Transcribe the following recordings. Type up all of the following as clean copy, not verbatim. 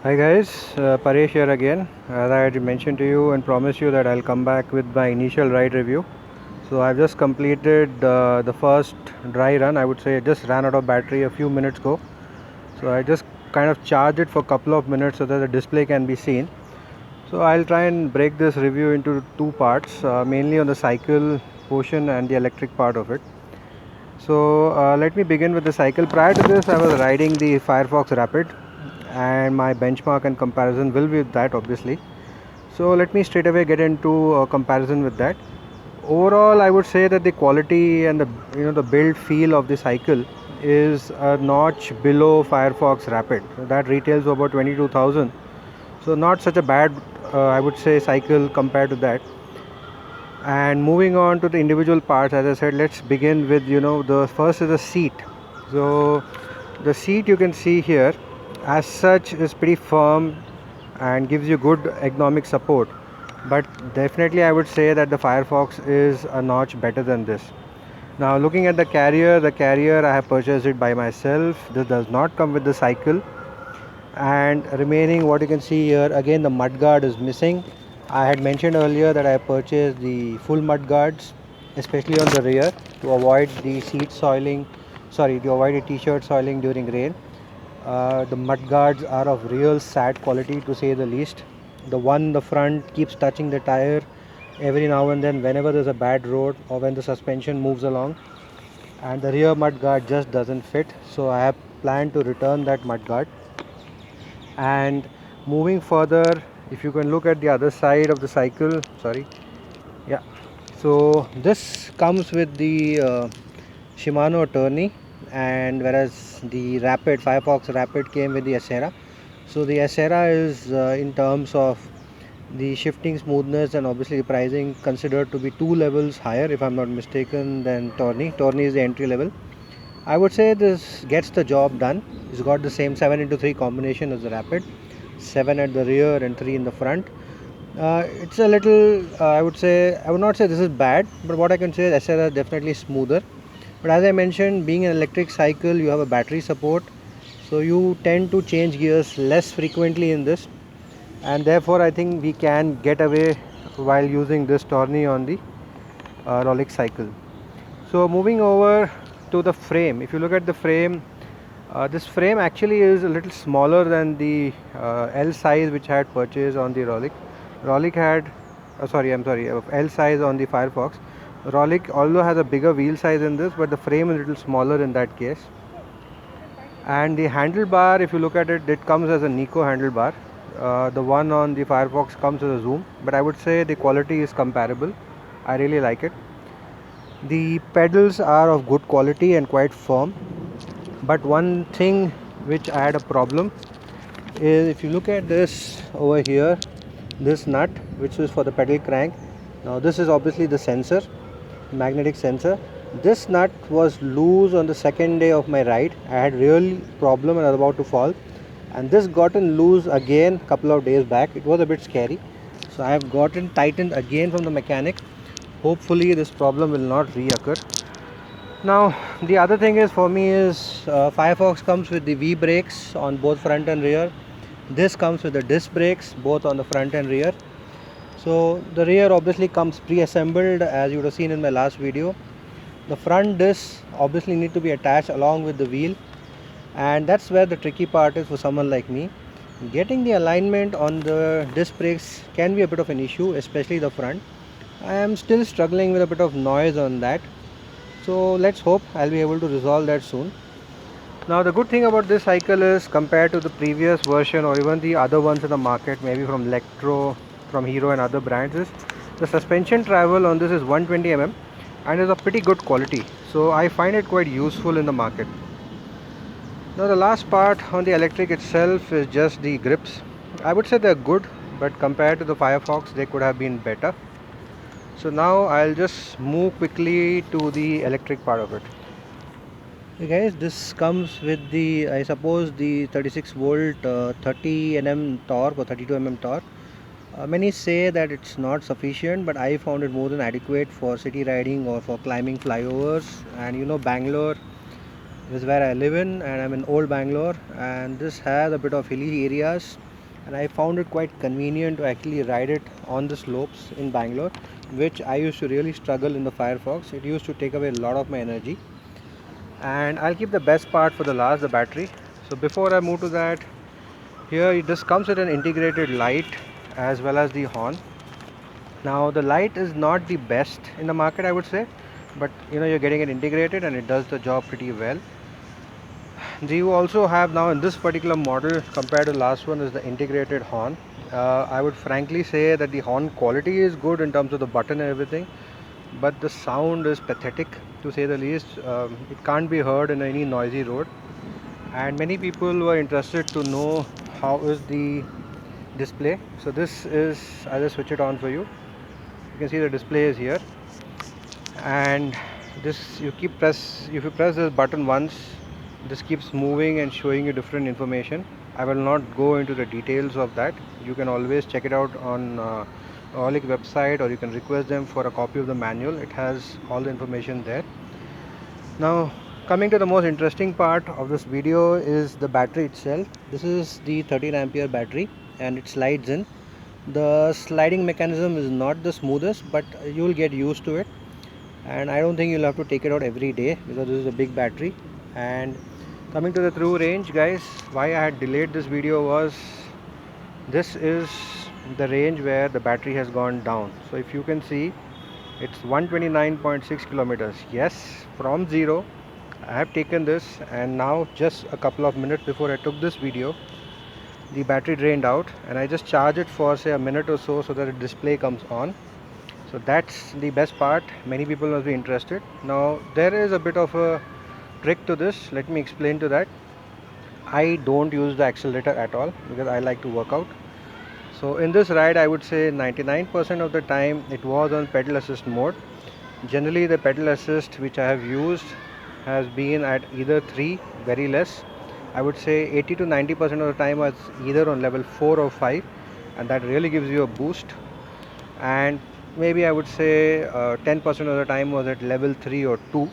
Hi guys, Paresh here again. As I had mentioned to you and promised you that I'll come back with my initial ride review. So I've just completed the first dry run. I would say it just ran out of battery a few minutes ago. So I just kind of charged it for a couple of minutes so that the display can be seen. So I'll try and break this review into two parts, mainly on the cycle portion and the electric part of it. So let me begin with the cycle. Prior to this, I was riding the Firefox Rapid, and my benchmark and comparison will be with that, obviously. So let me straight away get into a comparison with that. Overall, I would say that the quality and the build feel of the cycle is a notch below Firefox Rapid. So that retails for about 22,000. So not such a bad, I would say, cycle compared to that. And moving on to the individual parts, as I said, let's begin with the first is the seat. So the seat you can see here as such is pretty firm and gives you good ergonomic support, but definitely I would say that the Firefox is a notch better than this. Now looking at the carrier I have purchased it by myself. This does not come with the cycle. And remaining, what you can see here, again the mud guard is missing. I had mentioned earlier that I purchased the full mud guards, especially on the rear, to avoid the seat soiling, to avoid the t-shirt soiling during rain. The mud guards are of real sad quality, to say the least. The one in the front keeps touching the tire every now and then whenever there's a bad road or when the suspension moves along, and the rear mud guard just doesn't fit, so I have planned to return that mud guard. And moving further, if you can look at the other side of the cycle, sorry, yeah, so this comes with the Shimano attorney, and whereas the Rapid Firefox Rapid came with the Acera. So the Acera is in terms of the shifting smoothness and obviously the pricing, considered to be two levels higher, if I'm not mistaken, than Tourney is the entry level. I would say this gets the job done. It's got the same 7x3 combination as the Rapid, 7 at the rear and 3 in the front. It's a little, I would not say this is bad, but what I can say is SR is definitely smoother. But as I mentioned, being an electric cycle, you have a battery support, so you tend to change gears less frequently in this, and therefore I think we can get away while using this Tourney on the Rolex cycle. So moving over to the frame, if you look at the frame, this frame actually is a little smaller than the L size which I had purchased on the Rolex. Rolex had, L size on the Firefox. Rolex although has a bigger wheel size in this, but the frame is a little smaller in that case. And the handlebar, if you look at it, it comes as a Nico handlebar. The one on the Firefox comes as a Zoom, but I would say the quality is comparable. I really like it. The pedals are of good quality and quite firm, but one thing which I had a problem is, if you look at this over here, this nut which is for the pedal crank. Now this is obviously the sensor, magnetic sensor. This nut was loose on the second day of my ride. I had real problem and I was about to fall, and this gotten loose again couple of days back. It was a bit scary, so I have gotten tightened again from the mechanic. Hopefully this problem will not reoccur. Now the other thing is, for me, is Firefox comes with the V brakes on both front and rear. This comes with the disc brakes both on the front and rear. So the rear obviously comes pre-assembled, as you would have seen in my last video. The front discs obviously need to be attached along with the wheel, and that's where the tricky part is for someone like me. Getting the alignment on the disc brakes can be a bit of an issue, especially the front. I am still struggling with a bit of noise on that, so let's hope I'll be able to resolve that soon. Now the good thing about this cycle is, compared to the previous version or even the other ones in the market, maybe from Electro, from Hero and other brands, is the suspension travel on this is 120 mm and is of pretty good quality, so I find it quite useful in the market. Now the last part on the electric itself is just the grips. I would say they're good, but compared to the Firefox they could have been better. So now I'll just move quickly to the electric part of it. Hey guys, this comes with the, I suppose, the 36 volt 30 Nm torque or 32 mm torque. Many say that it's not sufficient, but I found it more than adequate for city riding or for climbing flyovers. And Bangalore is where I live in, and I'm in old Bangalore, and this has a bit of hilly areas. and I found it quite convenient to actually ride it on the slopes in Bangalore, which I used to really struggle in the Firefox. It used to take away a lot of my energy. And I'll keep the best part for the last, the battery. So before I move to that, here this comes with an integrated light as well as the horn. Now the light is not the best in the market, I would say, but you're getting it integrated and it does the job pretty well. You also have now in this particular model compared to the last one is the integrated horn. I would frankly say that the horn quality is good in terms of the button and everything, but the sound is pathetic to say the least. It can't be heard in any noisy road, and many people were interested to know how is the display. So this is, I'll just switch it on for you. You can see the display is here, and this if you press this button once, this keeps moving and showing you different information. I will not go into the details of that. You can always check it out on Aulic website, or you can request them for a copy of the manual. It has all the information there. Now coming to the most interesting part of this video is the battery itself. This is the 13 ampere battery and it slides in. The sliding mechanism is not the smoothest, but you will get used to it, and I don't think you'll have to take it out every day because this is a big battery. And coming to the true range, guys, why I had delayed this video was this is the range where the battery has gone down. So if you can see, it's 129.6 kilometers. Yes, from zero I have taken this, and now just a couple of minutes before I took this video, the battery drained out, and I just charge it for say a minute or so that the display comes on. So that's the best part. Many people must be interested. Now there is a bit of a trick to this. Let me explain to that. I don't use the accelerator at all because I like to work out. So in this ride I would say 99% of the time it was on pedal assist mode. Generally the pedal assist which I have used has been at either 3, very less. I would say 80 to 90% of the time was either on level 4 or 5, and that really gives you a boost. And maybe I would say 10% of the time was at level 3 or 2.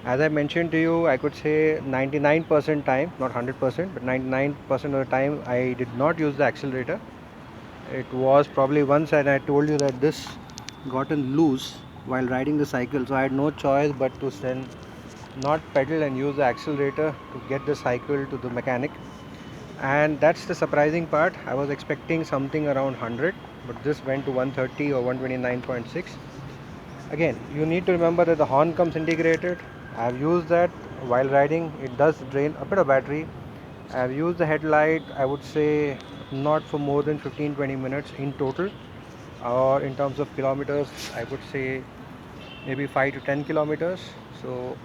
As I mentioned to you, I could say 99% time, not 100%, but 99% of the time I did not use the accelerator. It was probably once, and I told you that this gotten loose while riding the cycle, so I had no choice but to send not pedal and use the accelerator to get the cycle to the mechanic. And that's the surprising part. I was expecting something around 100, but this went to 130 or 129.6. Again, you need to remember that the horn comes integrated. I have used that while riding. It does drain a bit of battery. I have used the headlight, I would say not for more than 15-20 minutes in total, or in terms of kilometers I would say maybe 5 to 10 kilometers. So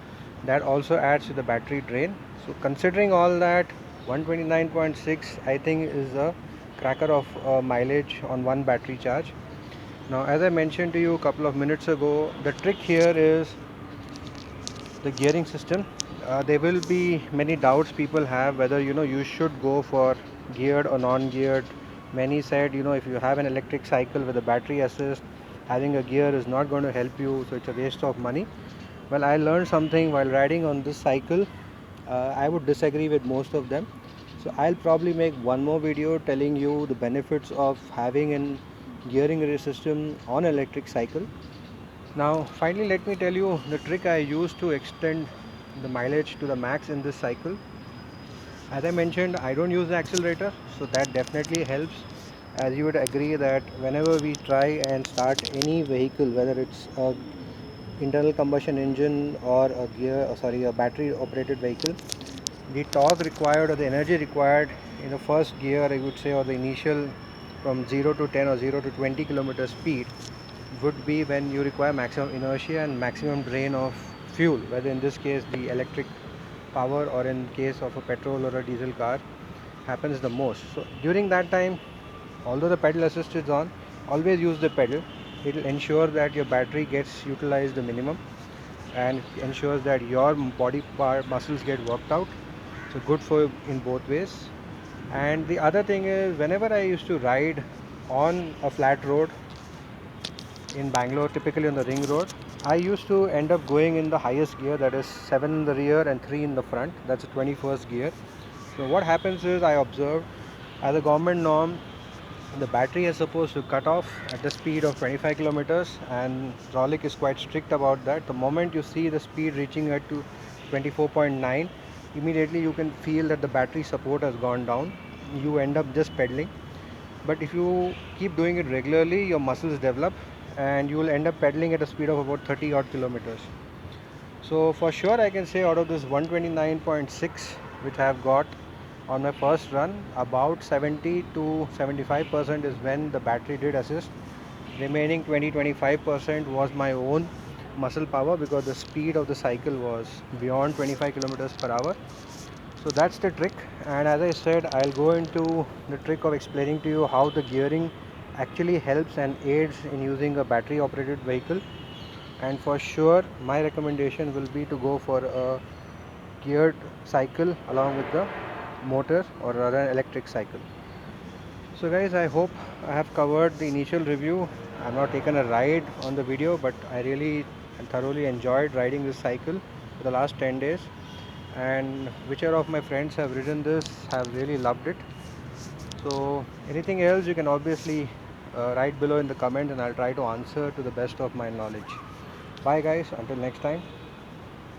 that also adds to the battery drain. So considering all that, 129.6 I think is a cracker of mileage on one battery charge. Now as I mentioned to you a couple of minutes ago, the trick here is the gearing system. There will be many doubts people have whether you should go for geared or non-geared. Many said if you have an electric cycle with a battery assist, having a gear is not going to help you, so it's a waste of money. Well, I learned something while riding on this cycle. I would disagree with most of them, so I'll probably make one more video telling you the benefits of having an gearing system on electric cycle. Now finally, let me tell you the trick I used to extend the mileage to the max in this cycle. As I mentioned, I don't use the accelerator, so that definitely helps. As you would agree that whenever we try and start any vehicle, whether it's a internal combustion engine or a battery operated vehicle, the torque required or the energy required in the first gear, I would say, or the initial from 0 to 10 or 0 to 20 kilometer speed would be when you require maximum inertia and maximum drain of fuel, whether in this case the electric power or in case of a petrol or a diesel car happens the most. So during that time, although the pedal assist is on, always use the pedal. It will ensure that your battery gets utilized the minimum and ensures that your body muscles get worked out. So good for in both ways. And the other thing is, whenever I used to ride on a flat road in Bangalore, typically on the ring road, I used to end up going in the highest gear, that is 7 in the rear and 3 in the front. That's the 21st gear. So what happens is, I observed As a government norm, the battery is supposed to cut off at the speed of 25 kilometers, and Rolik is quite strict about that. The moment you see the speed reaching at to 24.9, immediately you can feel that the battery support has gone down. You end up just pedaling. But if you keep doing it regularly, your muscles develop and you will end up pedaling at a speed of about 30 odd kilometers. So for sure I can say out of this 129.6 which I have got on my first run, about 70 to 75% is when the battery did assist. Remaining 20-25% was my own muscle power, because the speed of the cycle was beyond 25 kilometers per hour. So that's the trick, and as I said, I'll go into the trick of explaining to you how the gearing actually helps and aids in using a battery operated vehicle. And for sure my recommendation will be to go for a geared cycle along with the motor, or rather an electric cycle. So guys, I hope I have covered the initial review. I've not taken a ride on the video, but I really and thoroughly enjoyed riding this cycle for the last 10 days, and whichever of my friends have ridden this have really loved it. So anything else you can obviously write below in the comments, and I'll try to answer to the best of my knowledge. Bye guys, until next time.